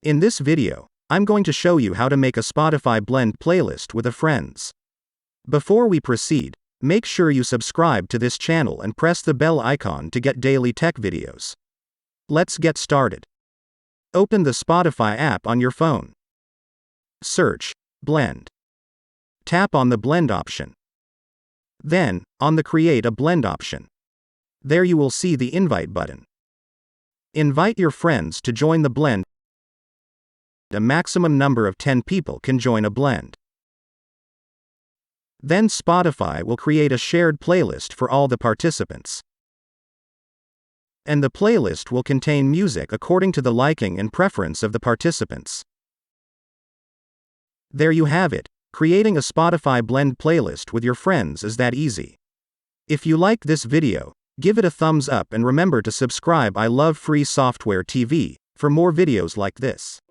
In this video, I'm going to show you how to make a Spotify blend playlist with a friends. Before we proceed, make sure you subscribe to this channel and press the bell icon to get daily tech videos. Let's get started. Open the Spotify app on your phone. Search Blend. Tap on the Blend option. Then, on the Create a Blend option. There you will see the Invite button. Invite your friends to join the blend. A maximum number of 10 people can join a blend. Then Spotify will create a shared playlist for all the participants. And the playlist will contain music according to the liking and preference of the participants. There you have it. Creating a Spotify blend playlist with your friends is that easy. If you like this video, give it a thumbs up and remember to subscribe. I love free software TV for more videos like this.